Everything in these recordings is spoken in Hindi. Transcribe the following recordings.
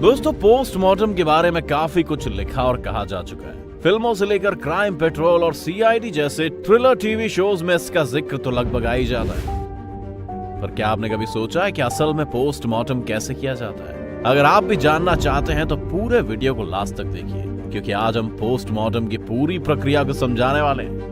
दोस्तों, पोस्टमार्टम के बारे में काफी कुछ लिखा और कहा जा चुका है। फिल्मों से लेकर क्राइम पेट्रोल और सीआईडी जैसे थ्रिलर टीवी शोज में इसका जिक्र तो लगभग आ ही जाता है। पर क्या आपने कभी सोचा है कि असल में पोस्टमार्टम कैसे किया जाता है? अगर आप भी जानना चाहते हैं तो पूरे वीडियो को लास्ट तक देखिए, क्योंकि आज हम पोस्टमार्टम की पूरी प्रक्रिया को समझाने वाले हैं।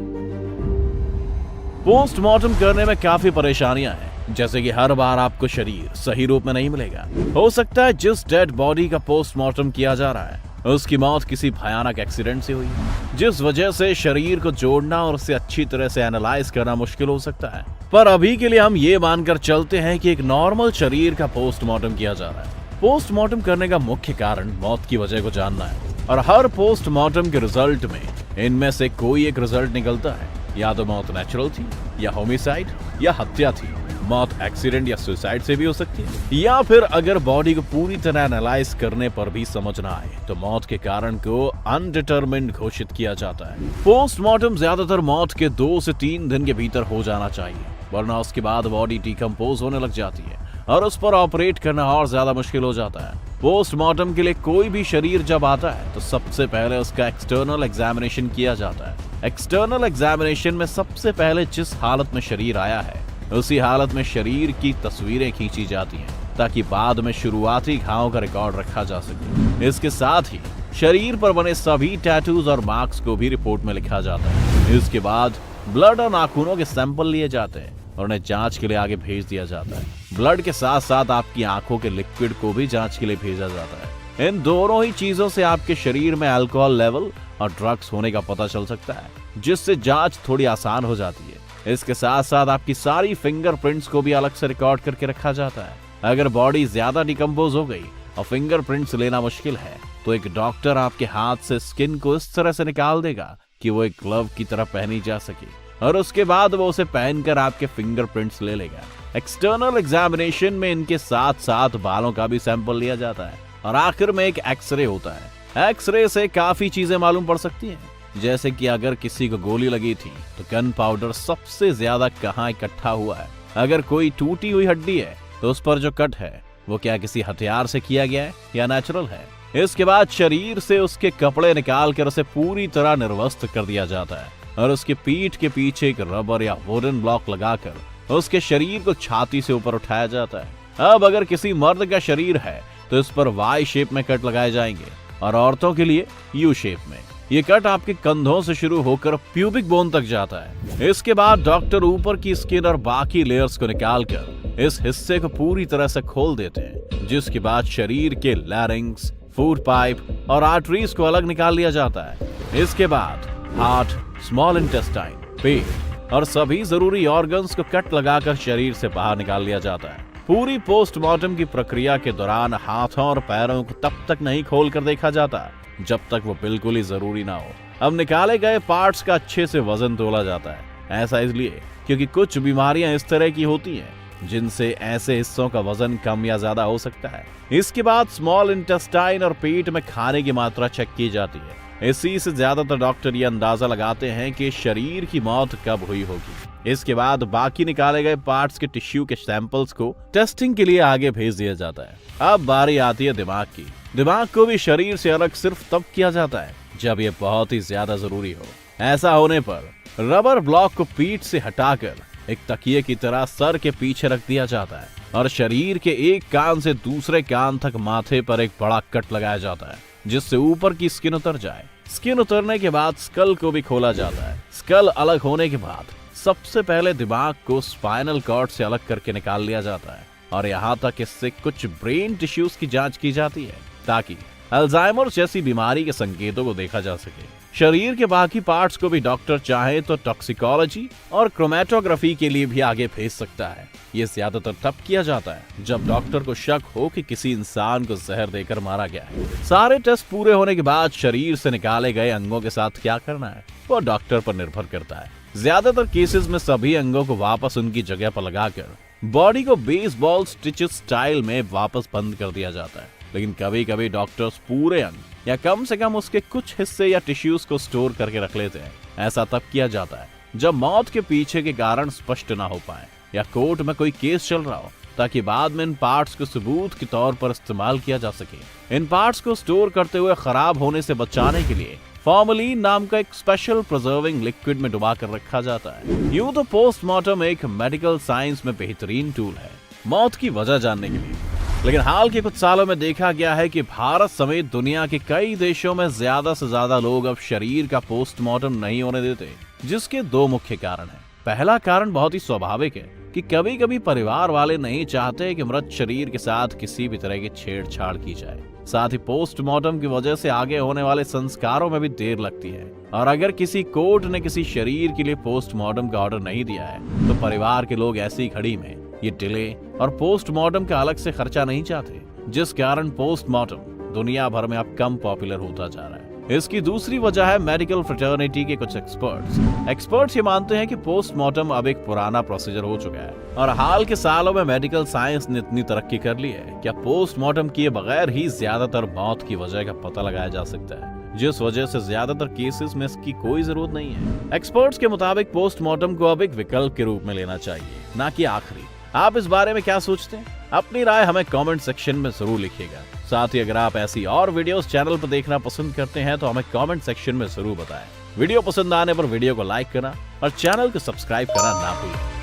पोस्टमार्टम करने में काफी परेशानियां हैं, जैसे कि हर बार आपको शरीर सही रूप में नहीं मिलेगा। हो सकता है जिस डेड बॉडी का पोस्टमार्टम किया जा रहा है उसकी मौत किसी भयानक एक्सीडेंट से हुई, जिस वजह से शरीर को जोड़ना और उसे अच्छी तरह से एनालाइज करना मुश्किल हो सकता है। पर अभी के लिए हम ये मानकर चलते हैं कि एक नॉर्मल शरीर का पोस्टमार्टम किया जा रहा है। पोस्टमार्टम करने का मुख्य कारण मौत की वजह को जानना है, और हर पोस्टमार्टम के रिजल्ट में इनमें से कोई एक रिजल्ट निकलता है। या तो मौत नेचुरल थी, या होमिसाइड, या हत्या थी। मौत एक्सीडेंट या सुसाइड से भी हो सकती है, या फिर अगर बॉडी को पूरी तरह एनालाइज करने पर भी समझ ना आए तो मौत के कारण को अनडिटरमिन्ड घोषित किया जाता है। पोस्टमार्टम ज्यादातर मौत के 2 से 3 दिन के भीतर हो जाना चाहिए, वरना उसके बाद बॉडी डिकम्पोज होने लग जाती है और उस पर ऑपरेट करना और ज्यादा मुश्किल हो जाता है। पोस्टमार्टम के लिए कोई भी शरीर जब आता है तो सबसे पहले उसका एक्सटर्नल एग्जामिनेशन किया जाता है। एक्सटर्नल एग्जामिनेशन में सबसे पहले जिस हालत में शरीर आया है उसी हालत में शरीर की तस्वीरें खींची जाती हैं, ताकि बाद में शुरुआती घावों का रिकॉर्ड रखा जा सके। इसके साथ ही शरीर पर बने सभी टैटूज और मार्क्स को भी रिपोर्ट में लिखा जाता है। इसके बाद ब्लड और नाखूनों के सैंपल लिए जाते हैं और उन्हें जांच के लिए आगे भेज दिया जाता है। ब्लड के साथ साथ आपकी आंखों के लिक्विड को भी जांच के लिए भेजा जाता है। इन दोनों ही चीजों से आपके शरीर में अल्कोहल लेवल और ड्रग्स होने का पता चल सकता है, जिससे जांच थोड़ी आसान हो जाती है। इसके साथ साथ आपकी सारी फिंगरप्रिंट्स को भी अलग से रिकॉर्ड करके रखा जाता है। अगर बॉडी ज्यादा डिकम्पोज हो गई और फिंगरप्रिंट्स लेना मुश्किल है तो एक डॉक्टर आपके हाथ से स्किन को इस तरह से निकाल देगा कि वो एक ग्लव की तरह पहनी जा सके, और उसके बाद वो उसे पहनकर आपके फिंगरप्रिंट्स ले लेगा। एक्सटर्नल एग्जामिनेशन में इनके साथ साथ बालों का भी सैंपल लिया जाता है, और आखिर में एक एक्सरे होता है। एक्सरे से काफी चीजें मालूम पड़ सकती हैं, जैसे कि अगर किसी को गोली लगी थी तो गन पाउडर सबसे ज्यादा कहाँ इकट्ठा हुआ है। अगर कोई टूटी हुई हड्डी है तो उस पर जो कट है वो क्या किसी हथियार से किया गया है या नेचुरल है। इसके बाद शरीर से उसके कपड़े निकाल कर उसे पूरी तरह निर्वस्त्र कर दिया जाता है, और उसके पीठ के पीछे एक रबर या वुडन ब्लॉक लगाकर उसके शरीर को छाती से ऊपर उठाया जाता है। अब अगर किसी मर्द का शरीर है तो इस पर वाई शेप में कट लगाए जाएंगे, और औरतों के लिए यू शेप में। ये कट आपके कंधों से शुरू होकर प्यूबिक बोन तक जाता है। इसके बाद डॉक्टर ऊपर की स्किन और बाकी लेयर्स को निकालकर इस हिस्से को पूरी तरह से खोल देते हैं, जिसके बाद शरीर के लैरिंग्स, फूड पाइप और आर्टरीज को अलग निकाल लिया जाता है। इसके बाद हार्ट, स्मॉल इंटेस्टाइन, पेट और सभी जरूरी ऑर्गन्स को कट लगाकर शरीर से बाहर निकाल लिया जाता है। पूरी पोस्टमार्टम की प्रक्रिया के दौरान हाथों और पैरों को तब तक नहीं खोलकर देखा जाता जब तक वो बिल्कुल ही जरूरी ना हो। अब निकाले गए पार्ट्स का अच्छे से वजन तोला जाता है। ऐसा इसलिए क्योंकि कुछ बीमारियां इस तरह की होती हैं जिनसे ऐसे हिस्सों का वजन कम या ज्यादा हो सकता है। इसके बाद स्मॉल इंटेस्टाइन और पेट में खाने की मात्रा चेक की जाती है। इसी से ज्यादातर डॉक्टर ये अंदाजा लगाते हैं कि शरीर की मौत कब हुई होगी। इसके बाद बाकी निकाले गए पार्ट्स के टिश्यू के सैंपल्स को टेस्टिंग के लिए आगे भेज दिया जाता है। अब बारी आती है दिमाग की। दिमाग को भी शरीर से अलग सिर्फ तब किया जाता है जब ये बहुत ही ज्यादा जरूरी हो। ऐसा होने पर रबर ब्लॉक को पीठ से हटाकर एक तकिए की तरह सर के पीछे रख दिया जाता है, और शरीर के एक कान से दूसरे कान तक माथे पर एक बड़ा कट लगाया जाता है, जिससे ऊपर की स्किन उतर जाए। स्किन उतरने के बाद स्कल को भी खोला जाता है। स्कल अलग होने के बाद सबसे पहले दिमाग को स्पाइनल कॉर्ड से अलग करके निकाल लिया जाता है, और यहाँ तक इससे कुछ ब्रेन टिश्यूज की जांच की जाती है, ताकि अल्जाइमर जैसी बीमारी के संकेतों को देखा जा सके। शरीर के बाकी पार्ट्स को भी डॉक्टर चाहे तो टॉक्सिकोलॉजी और क्रोमेटोग्राफी के लिए भी आगे भेज सकता है। ये ज्यादातर तब किया जाता है जब डॉक्टर को शक हो कि किसी इंसान को जहर देकर मारा गया है। सारे टेस्ट पूरे होने के बाद शरीर से निकाले गए अंगों के साथ क्या करना है वो डॉक्टर पर निर्भर करता है। ज्यादातर केसेस में सभी अंगों को वापस उनकी जगह पर लगाकर बॉडी को बेसबॉल स्टिचेस स्टाइल में वापस बंद कर दिया जाता है, लेकिन कभी कभी डॉक्टर्स पूरे अंग या कम से कम उसके कुछ हिस्से या टिश्यूज को स्टोर करके रख लेते हैं। ऐसा तब किया जाता है जब मौत के पीछे के कारण स्पष्ट ना हो पाए या कोर्ट में कोई केस चल रहा हो ताकि बाद में इन पार्ट्स को सबूत के तौर पर इस्तेमाल किया जा सके। इन पार्ट्स को स्टोर करते हुए खराब होने से बचाने के लिए फॉर्मलिन नाम का एक स्पेशल प्रिजर्विंग लिक्विड में डुबा कर रखा जाता है। यूं तो पोस्टमार्टम एक मेडिकल साइंस में बेहतरीन टूल है मौत की वजह जानने के लिए, लेकिन हाल के कुछ सालों में देखा गया है कि भारत समेत दुनिया के कई देशों में ज्यादा से ज्यादा लोग अब शरीर का पोस्टमार्टम नहीं होने देते, जिसके दो मुख्य कारण हैं। पहला कारण बहुत ही स्वाभाविक है कि कभी कभी परिवार वाले नहीं चाहते कि मृत शरीर के साथ किसी भी तरह की छेड़छाड़ की जाए। साथ ही पोस्टमार्टम की वजह से आगे होने वाले संस्कारों में भी देर लगती है, और अगर किसी कोर्ट ने किसी शरीर के लिए पोस्टमार्टम का ऑर्डर नहीं दिया है तो परिवार के लोग ऐसी घड़ी में ये डिले और पोस्टमार्टम का अलग से खर्चा नहीं चाहते, जिस कारण पोस्टमार्टम दुनिया भर में अब कम पॉपुलर होता जा रहा है। इसकी दूसरी वजह है मेडिकल फ्रेटर्निटी के कुछ एक्सपर्ट्स ये मानते हैं कि पोस्टमार्टम अब एक पुराना प्रोसीजर हो चुका है, और हाल के सालों में मेडिकल साइंस ने इतनी तरक्की कर ली है कि पोस्टमार्टम किए बगैर ही ज्यादातर मौत की वजह का पता लगाया जा सकता है, जिस वजह से ज्यादातर केसेस में इसकी कोई जरूरत नहीं है। एक्सपर्ट्स के मुताबिक पोस्टमार्टम को अब एक विकल्प के रूप में लेना चाहिए, ना कि आखिरी। आप इस बारे में क्या सोचते हैं? अपनी राय हमें कमेंट सेक्शन में जरूर लिखिएगा। साथ ही अगर आप ऐसी और वीडियोस चैनल पर देखना पसंद करते हैं तो हमें कमेंट सेक्शन में जरूर बताएं। वीडियो पसंद आने पर वीडियो को लाइक करना और चैनल को सब्सक्राइब करना ना भूलें।